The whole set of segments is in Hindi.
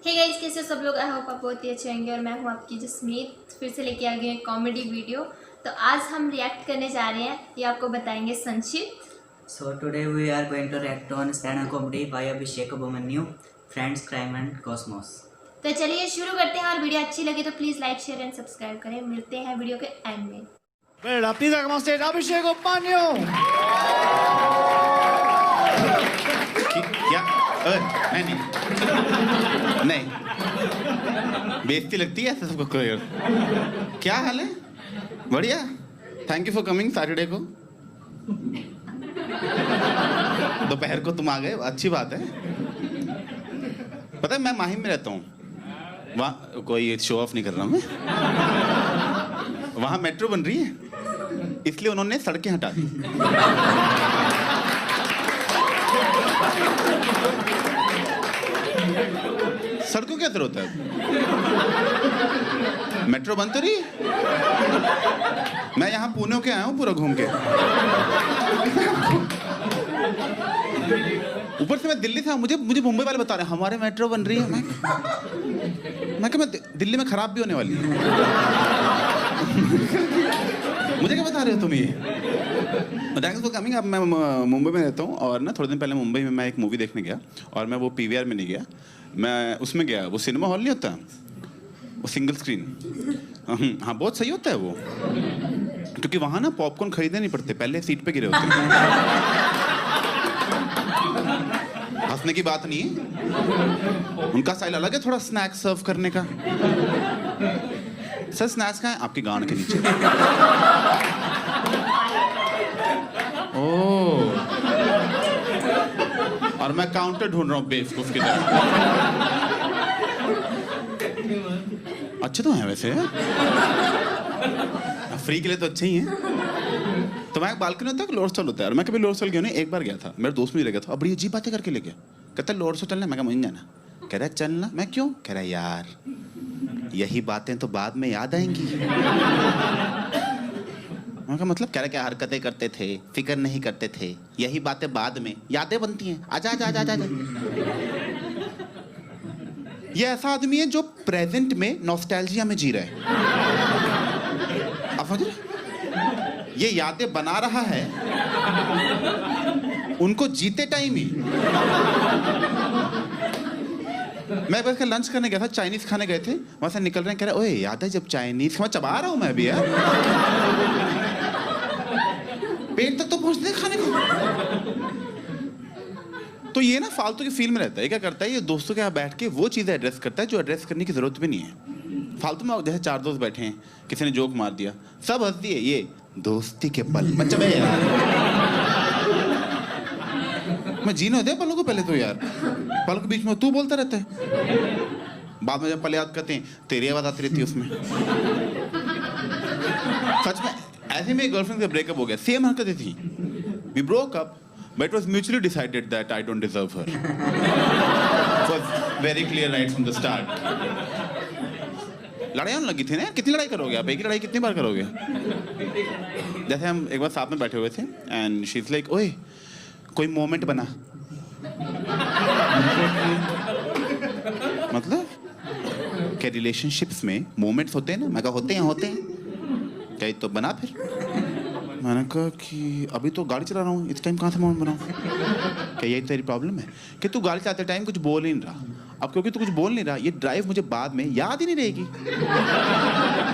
हे गाइस, कैसे हो सब लोग। आई होप आप बहुत ही अच्छे होंगे और मैं हूँ आपकी जसमीत। फिर से लेके आ गई एक कॉमेडी वीडियो। तो आज हम रिएक्ट करने जा रहे हैं, ये आपको बताएंगे संचित। So today we are going to react on stand-up comedy by Abhishek Abhimanyu, Friends, Crime and Cosmos. तो चलिए शुरू करते हैं, और वीडियो अच्छी लगी तो please like share and subscribe करें। मिलते हैं वीडियो के एंड में। Well, please welcome on stage Abhishek Abhimanyu. क्या नहीं बेइज्जती लगती है ऐसे सबको कोई। क्या हाल है? बढ़िया। Thank you for coming Saturday को। दोपहर को तुम आ गए, अच्छी बात है। पता है मैं माहिम में रहता हूँ, वहाँ कोई शो ऑफ नहीं कर रहा मैं। वहाँ मेट्रो बन रही है, इसलिए उन्होंने सड़कें हटा दी। सड़कों क्या जरूरत है? मेट्रो बंद तो नहीं। मैं यहाँ पुणे के आया हूँ पूरा घूम के। ऊपर से मैं दिल्ली से, मुझे मुंबई वाले बता रहे हैं हमारे मेट्रो बन रही है। मैं दिल्ली में खराब भी होने वाली है। मुझे क्या बता रहे हो तुम ये? Thanks for coming. अब मैं मुंबई में रहता हूँ और ना थोड़े दिन पहले मुंबई में मैं एक मूवी देखने गया, और मैं वो पीवीआर में नहीं गया, मैं उसमें गया। वो सिनेमा हॉल नहीं होता, वो सिंगल स्क्रीन। हाँ बहुत सही होता है वो, क्योंकि वहाँ ना पॉपकॉर्न खरीदने नहीं पड़ते, पहले सीट पे गिरे होते हैं। हंसने की बात नहीं है, उनका स्टाइल अलग है थोड़ा स्नैक्स सर्व करने का। सर स्नैक्स कहाँ है? आपकी गांड के नीचे। ओह, और मैं काउंटर ढूंढ रहा हूँ बेवकूफ की तरह। अच्छे तो हैं वैसे, फ्री के लिए तो अच्छे ही हैं। तो मैं बालकनी होता है, लोअर स्टॉल होता है, और मैं कभी लोअर स्टॉल गया नहीं। एक बार गया था, मेरे दोस्त मुझे ले गया था, अब बड़ी अजीब बातें करके ले गया। कहता है लोअर स्टॉल चलना, मैं कहा मुझे जाना। कह रहा है चलना, मैं क्यों? कह रहा है यार यही बातें तो बाद में याद आएंगी। मैं कहा मतलब? कह रहा क्या हरकतें करते थे, फिक्र नहीं करते थे, यही बातें बाद में यादें बनती हैं। आजा आजा आजा आजा। ये ऐसा आदमी है जो प्रेजेंट में नॉस्टैल्जिया में जी रहा है। आप समझ रहे? ये यादें बना रहा है उनको जीते टाइम ही। मैं बस लंच करने गया था, चाइनीज खाने गए थे, वहां से निकल रहे हैं, कह रहे ओए याद है जब चाइनीज मैं चबा रहा हूं मैं भी यार। पेट तक तो पहुंचते खाने को। तो ये ना फालतू की फील में रहता है। ये क्या करता है, ये दोस्तों के यहाँ बैठ के वो चीजें एड्रेस करता है जो एड्रेस करने की जरूरत भी नहीं है। फालतू में जैसे चार दोस्त बैठे हैं, किसी ने जोक मार दिया, सब हंस दिए, ये दोस्ती के पल। मैं जीने दे पलों को पहले तो यार, पल के बीच में तू बोलता रहता है, बाद में जब पल याद करते हैं तेरी आवाज आती रहती है उसमें। सच में ऐसे में गर्लफ्रेंड से ब्रेकअप हो गया, सेम हरकतें थी। We broke up but it was mutually decided that I don't deserve her. It was very clear right from the start. लड़ाई होने लगी थी ना, कितनी लड़ाई करोगे आप? एक ही लड़ाई कितनी बार करोगे? जैसे हम एक बार साथ में बैठे हुए थे एंड शी इज लाइक ओए कोई मोमेंट बना। मतलब क्या रिलेशनशिप्स में मोमेंट्स होते हैं ना? मैं कहा होते हैं क्या तो बना। फिर मैंने कहा कि अभी तो गाड़ी चला रहा हूँ, इस टाइम कहाँ से मोमेंट बनाऊँ? क्या यही तेरी प्रॉब्लम है कि तू गाड़ी चलाते टाइम कुछ बोल ही नहीं रहा? अब क्योंकि तू कुछ बोल नहीं रहा, ये ड्राइव मुझे बाद में याद ही नहीं रहेगी।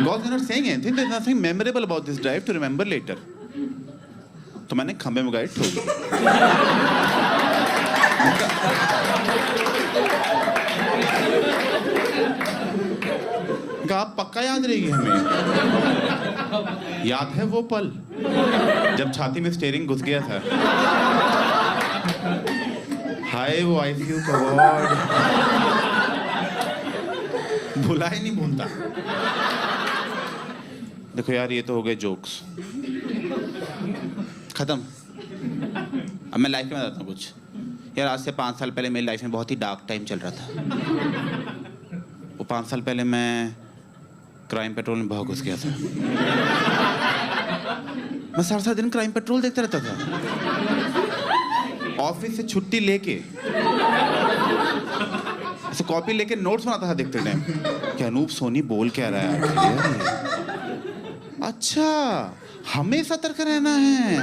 God is not saying anything, there is nothing memorable about this drive to remember later. तो मैंने खंबे में गाड़ी ठोक दी। आप पक्का याद रहेगी हमें। याद है वो पल जब छाती में स्टीयरिंग घुस गया था। हाय वो आईसीयू का वार्ड, भुला ही नहीं भूलता। देखो यार ये तो हो गए जोक्स, खत्म। अब मैं लाइफ में बताता हूँ कुछ। यार आज से 5 साल पहले मेरी लाइफ में बहुत ही डार्क टाइम चल रहा था। वो 5 साल पहले मैं क्राइम पेट्रोल में बहुत घुस गया था। मैं सारा दिन क्राइम पेट्रोल देखता रहता था। ऑफिस से छुट्टी लेके ऐसे कॉपी लेके नोट्स बनाता था देखते टाइम कि अनूप सोनी बोल क्या रहा है आखिर ये? अच्छा, हमें सतर्क रहना है,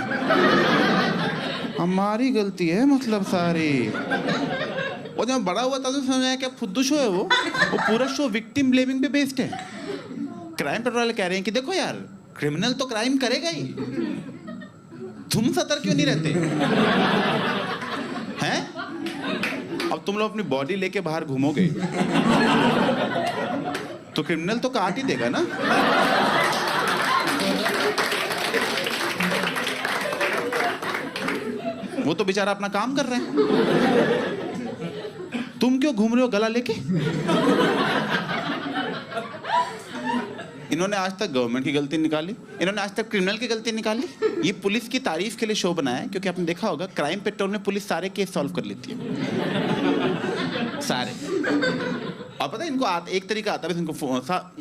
हमारी गलती है मतलब सारी। और जब बड़ा हुआ था तो समझ आया क्या फुद्दू शो है वो पूरा शो विक्टिम ब्लेमिंग पे बेस्ड है। क्राइम पेट्रोल वाले कह रहे हैं कि देखो यार, क्रिमिनल तो क्राइम करेगा ही, तुम सतर्क क्यों नहीं रहते हैं? अब तुम लोग अपनी बॉडी लेके बाहर घूमोगे तो क्रिमिनल तो काट ही देगा ना। वो तो बेचारा अपना काम कर रहे हैं, तुम क्यों घूम रहे हो गला लेके? इन्होंने आज तक गवर्नमेंट की गलती निकाली, इन्होंने आज तक क्रिमिनल की गलती निकाली। ये पुलिस की तारीफ के लिए शो बनाया है, क्योंकि आपने देखा होगा क्राइम पेट्रोल में पुलिस सारे केस सॉल्व कर लेती है, सारे। और पता है इनको एक तरीका आता है, इनको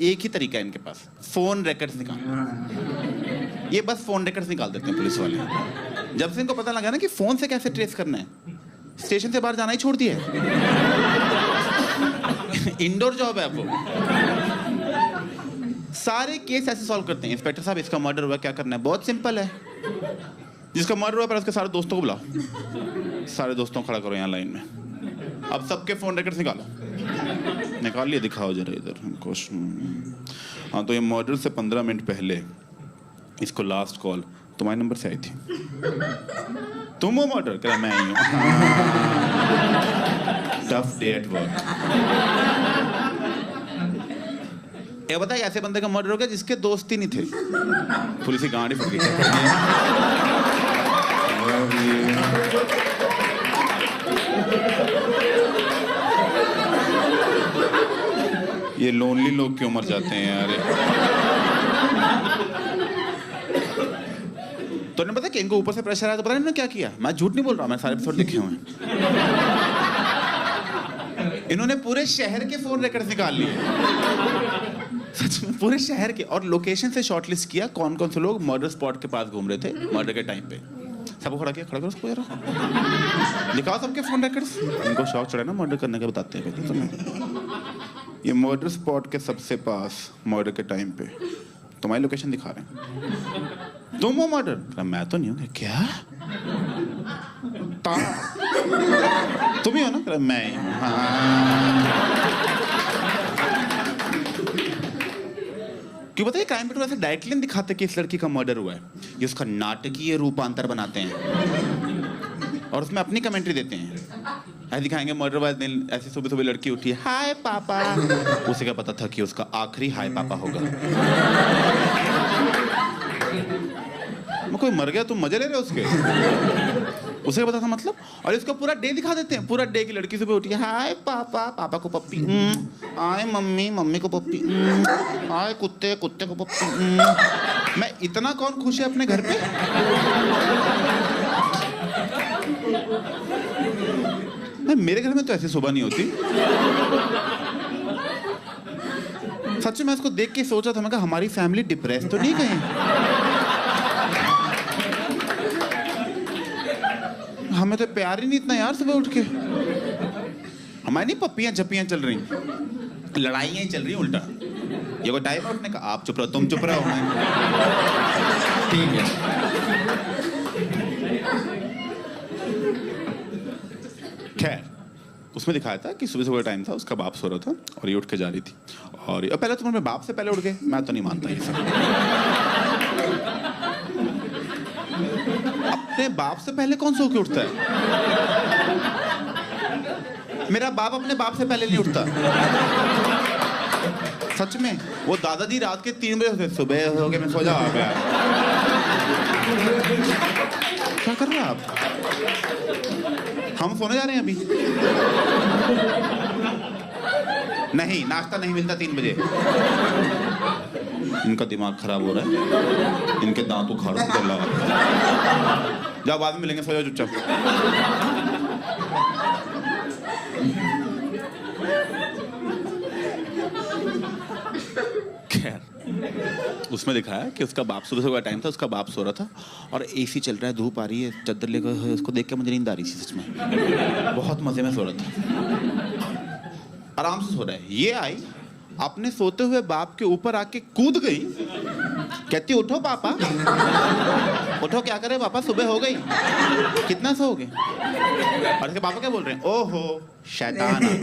एक ही तरीका है इनके पास, फोन रिकॉर्ड्स निकालना। ये बस फोन रिकॉर्ड्स निकाल देते हैं पुलिस वाले। जब से इनको पता लगा ना कि फोन से कैसे ट्रेस करना है, स्टेशन से बाहर जाना ही छोड़ दिया है। इंडोर जॉब है वो, सारे केस ऐसे सॉल्व करते हैं। इंस्पेक्टर साहब, इसका मर्डर हुआ, क्या करना है? बहुत सिंपल है, जिसका मर्डर हुआ पहले उसके सारे दोस्तों को बुलाओ, सारे दोस्तों को खड़ा करो यहाँ लाइन में। अब सबके फोन रिकॉर्ड्स निकालो, निकाल लिए, दिखाओ जरा इधर हमको। हाँ, तो ये मर्डर से 15 मिनट पहले इसको लास्ट कॉल तुम्हारे नंबर से आई थी। तुम हो मर्डर? कह मैं ही हूँ। Tough day at work. ये बता, ऐसे बंदे का मर्डर हो गया जिसके दोस्त ही नहीं थे, पुलिस की गाड़ी फट गई। ये लोनली लोग क्यों मर जाते हैं यार? तो ने पता कि इनको ऊपर से प्रेशर आया, तो पता नहीं इन्होंने क्या किया। मैं झूठ नहीं बोल रहा, मैं सारे एपिसोड देखे हुए हैं। इन्होंने पूरे शहर के फोन रिकॉर्ड्स निकाल लिए, सच में पूरे शहर के, और लोकेशन से शॉर्टलिस्ट किया कौन कौन से लोग मर्डर स्पॉट के पास घूम रहे थे मर्डर के टाइम पे। सबको खड़ा किया, खड़ा करो सबको जरा, दिखाओ सबके फोन रिकॉर्ड्स। इनको शौक चढ़ा ना मर्डर करने का, बताते हैं पहले तुम्हें। ये मर्डर स्पॉट के सबसे पास मर्डर के टाइम पे तुम्हारी लोकेशन दिखा रहे हैं। तुम हो मर्डर? मैं तो नहीं हूँ। क्या तुम ही हो ना? मैं ही। क्यों बताइए, क्राइम पेट्रोल ऐसे डायरेक्टली नहीं दिखाते कि इस लड़की का मर्डर हुआ है, ये उसका नाटकीय रूपांतर बनाते हैं और उसमें अपनी कमेंट्री देते हैं। ऐसे दिखाएंगे मर्डर वाले दिन, ऐसे सुबह सुबह लड़की उठी, हाय पापा, उसे क्या पता था कि उसका आखिरी हाय पापा होगा। कोई मर गया, तुम मजे ले रहे हो उसके, उसे पता था मतलब। और इसको पूरा डे दिखा देते हैं, पूरा डे की लड़की सुबह उठी, हाय पापा, पापा को पप्पी, हाय मम्मी, मम्मी को पप्पी, हाय कुत्ते, कुत्ते को पप्पी। मैं इतना कौन खुश है अपने घर पे? मेरे घर में तो ऐसी सुबह नहीं होती। सच में मैं इसको देख के सोचा था, मैं कहा हमारी फैमिली डिप्रेस तो नहीं कहीं? हमें तो प्यार ही नहीं इतना यार सुबह उठ के। हमारी नहीं पप्पियां झप्पियां चल रही, लड़ाइयां ही चल रही उल्टा। ये कोई टाइम उठने का? आप चुप रहो, तुम चुप रहो, ठीक है। खैर, उसमें दिखाया था कि सुबह सुबह टाइम था, उसका बाप सो रहा था और ये उठ के जा रही थी। और पहले तुम अपने बाप से पहले उठ गए, मैं तो नहीं मानता ये सब। अपने बाप से पहले कौन सो के उठता है? मेरा बाप अपने बाप से पहले नहीं उठता, सच में। वो दादाजी रात के 3 बजे होते, सुबह हो गए, मैं सो जाओ। क्या कर रहे हैं आप? हम सोने जा रहे हैं अभी। नहीं, नाश्ता नहीं मिलता 3 बजे। इनका दिमाग खराब हो रहा है, इनके दांत उखाड़ो। जाओ, बाद में मिलेंगे, सो जाओ चुपचाप। खैर, उसमें दिखाया कि उसका बाप, सुबह सुबह टाइम था, उसका बाप सो रहा था और एसी चल रहा है, धूप आ रही है, चादर लेकर। उसको देख के मुझे नींद आ रही थी, सच में बहुत मजे में सो रहा था। आराम से सो रहा है। ये आई अपने सोते हुए बाप के ऊपर आके कूद गई, कहती उठो पापा। उठो, क्या करे पापा, सुबह हो गई, कितना सोओगे? और इसके पापा क्या बोल रहे हैं? ओहो शैतान आ गया।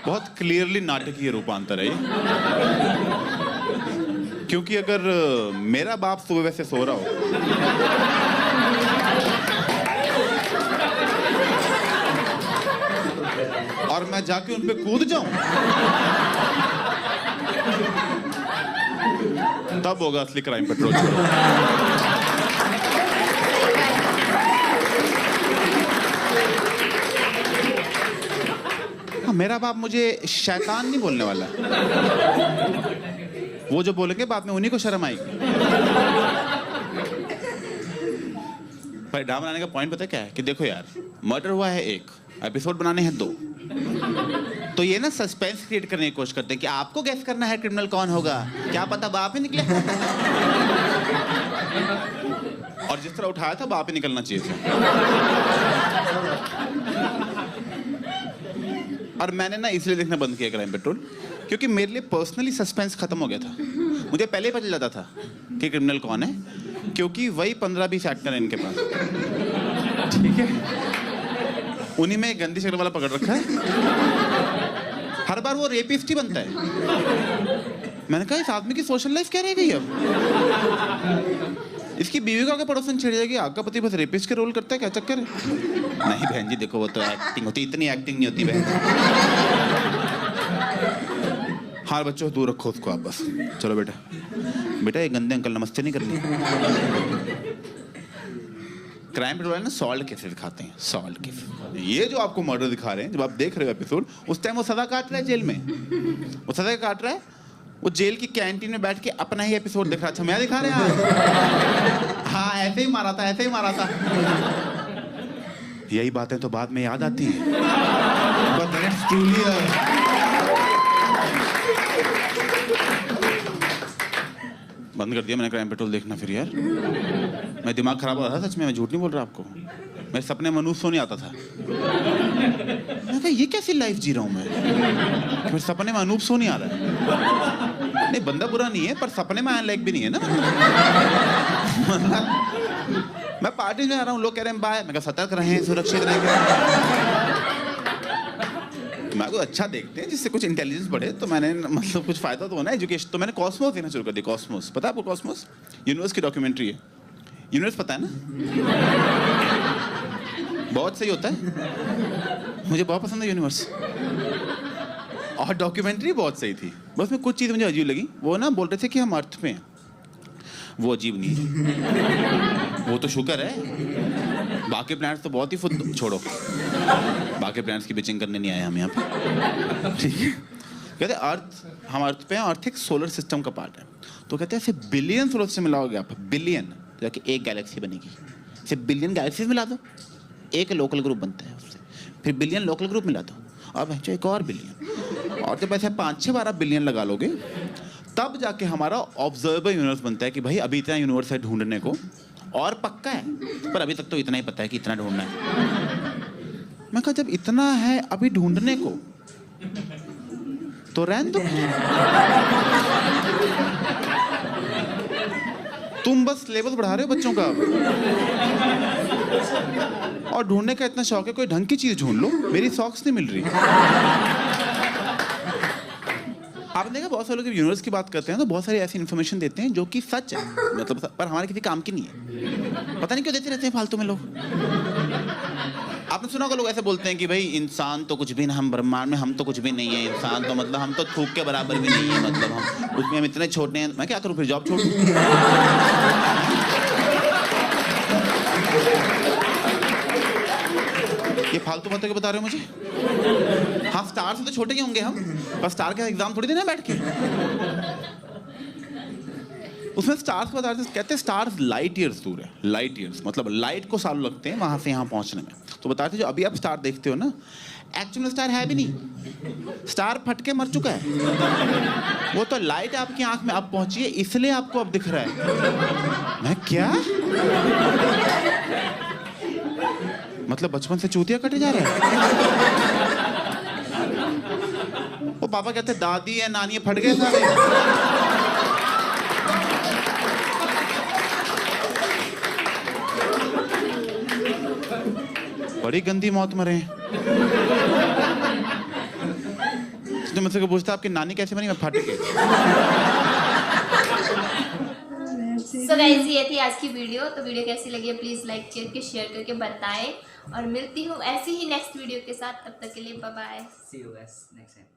बहुत क्लियरली नाटकीय रूपांतर है ये। क्योंकि अगर मेरा बाप सुबह वैसे सो रहा हो और मैं जाके उन पे कूद जाऊं, तब होगा असली क्राइम पेट्रोल। हाँ, मेरा बाप मुझे शैतान नहीं बोलने वाला। वो जो बोलेंगे बाद में उन्हीं को शर्म आएगी। पर ड्रामा बनाने का पॉइंट पता है क्या है? कि देखो यार, मर्डर हुआ है 1, एपिसोड बनाने हैं 2, तो ये ना सस्पेंस क्रिएट करने की कोशिश करते हैं कि आपको गैस करना है क्रिमिनल कौन होगा, क्या पता बाप ही निकले। और जिस तरह उठाया था बाप ही निकलना चाहिए था। और मैंने ना इसलिए देखना बंद किया क्राइम पेट्रोल, क्योंकि मेरे लिए पर्सनली सस्पेंस खत्म हो गया था। मुझे पहले ही पता चल जाता था कि क्रिमिनल कौन है, क्योंकि वही 15-20 एक्टर है इनके पास, ठीक है? उन्हीं में गंदी शक्ल वाला पकड़ रखा है, हर बार वो रेपिस्ट ही बनता है। मैंने कहा इस आदमी की सोशल लाइफ क्या रह गई अब? इसकी बीवी का पड़ोसन छिड़ जाएगी, आपका पति बस रेपिस्ट के रोल करता है, क्या चक्कर है? नहीं बहन जी देखो, वो तो एक्टिंग होती, इतनी एक्टिंग नहीं होती बहन। हाँ बच्चों दूर रखो उसको आप बस। चलो बेटा, बेटा ये गंदे अंकल नमस्ते नहीं करनी। क्राइम पेट्रोल ना सॉल्ट केसेस दिखाते हैं, सॉल्ट केसेस। ये जो आपको मर्डर दिखा रहे हैं, जब आप देख रहे हो एपिसोड, उस टाइम वो सजा काट रहा है जेल में, वो सजा काट रहा है, वो जेल की कैंटीन में बैठ के अपना ही एपिसोड दिख रहा। अच्छा मैं दिखा रहे हैं? हाँ ऐसे ही मारा था, ऐसे ही मारा था। यही बातें तो बाद में याद आती हैं। But that's truly बंद कर दिया मैंने क्राइम पेट्रोल देखना फिर यार। मैं दिमाग खराब हो रहा था सच में, मैं झूठ नहीं बोल रहा आपको। मेरे सपने में अनूप सो नहीं आता था। मैं कहा ये कैसी लाइफ जी रहा हूँ मैं, मेरे सपने में अनूप सो नहीं आ रहा है। नहीं बंदा बुरा नहीं है, पर सपने में आने लायक भी नहीं है ना। मैं पार्टी में आ रहा हूँ, लोग कह रहे हैं बाय, मैं कहा सतर्क रहें, सुरक्षित रहेंगे। मैं को अच्छा देखते हैं जिससे कुछ इंटेलिजेंस बढ़े, तो मैंने मतलब कुछ फायदा तो होना है एजुकेशन। तो मैंने कॉस्मोस देखना शुरू कर दिया। कॉस्मोस पता है आपको? कॉस्मोस यूनिवर्स की डॉक्यूमेंट्री है। यूनिवर्स पता है ना? बहुत सही होता है, मुझे बहुत पसंद है यूनिवर्स। और डॉक्यूमेंट्री बहुत सही थी, बस में कुछ चीज़ मुझे अजीब लगी। वो ना बोल रहे थे कि हम अर्थ पे हैं, वो अजीब नहीं है, वो तो शुक्र है। बाकी प्लैनेट्स तो बहुत ही खुद छोड़ो, बाकी प्लैनेट्स की बिचिंग करने नहीं आए हम यहाँ पे, ठीक है? कहते हैं अर्थ, हम अर्थ पे हैं, अर्थ एक सोलर सिस्टम का पार्ट है। तो कहते हैं ऐसे बिलियन सोलर सिस्टम मिलाओगे आप, बिलियन, जाके एक गैलेक्सी बनेगी। ऐसे बिलियन गैलेक्सीज मिला दो, एक लोकल ग्रुप बनता है उससे, फिर बिलियन लोकल ग्रुप मिला दो, और एक और बिलियन, और जब ऐसे 5-6-12 बिलियन लगा लोगे, तब जाके हमारा ऑब्जर्वेबल यूनिवर्स बनता है कि भाई अभी इतना यूनिवर्स है ढूंढने को, और पक्का है, पर अभी तक तो इतना ही पता है कि इतना ढूंढना है। मैं कहा जब इतना है अभी ढूंढने को, तो रहने दो, तुम बस लेवल बढ़ा रहे हो बच्चों का। और ढूंढने का इतना शौक है, कोई ढंग की चीज ढूंढ लो। मेरी सॉक्स नहीं मिल रही। आपने देखा बहुत सारे लोग यूनिवर्स की बात करते हैं तो बहुत सारी ऐसी इन्फॉर्मेशन देते हैं जो कि सच है, मतलब पर हमारे किसी काम की नहीं है। पता नहीं क्यों देते रहते हैं फालतू में लोग। आपने सुना होगा लोग ऐसे बोलते हैं कि भाई इंसान तो कुछ भी ना, हम ब्रह्मांड में हम तो कुछ भी नहीं है। इंसान तो मतलब हम तो थूक के बराबर भी नहीं है, मतलब हम उसमें हम इतने छोटे हैं। मैं क्या करूँ फिर, जॉब छोड़ दूँ? ये फालतू बातें क्यों बता रहे हो मुझे? हाँ स्टार से तो छोटे ही होंगे हम, पर स्टार का एग्जाम थोड़ी देना बैठ के। उसमें स्टार्स को बता रहे थे, कहते हैं स्टार्स लाइट ईयर्स दूर है। लाइट ईयर्स मतलब लाइट को सालों लगते हैं वहां से यहाँ पहुंचने में। तो बता रहे थे जो अभी आप स्टार देखते हो ना, एक्चुअल स्टार है भी नहीं, स्टार फट के मर चुका है। वो तो लाइट आपकी आंख में अब पहुंची है, इसलिए आपको अब दिख रहा है। मैं क्या मतलब बचपन से चूतिया कटे जा रहा है। वो पापा कहते दादी है नानी है, फट गए सारे। बड़ी गंदी मौत मरे हैं। तो मुझसे पूछता आपकी नानी कैसे मरी, मैं फट गई। सो गाइस ये थी आज की वीडियो। तो वीडियो कैसी लगी है प्लीज़ लाइक करके शेयर करके बताएं, और मिलती हूँ ऐसी ही नेक्स्ट वीडियो के साथ। तब तक के लिए bye bye. See you guys next time.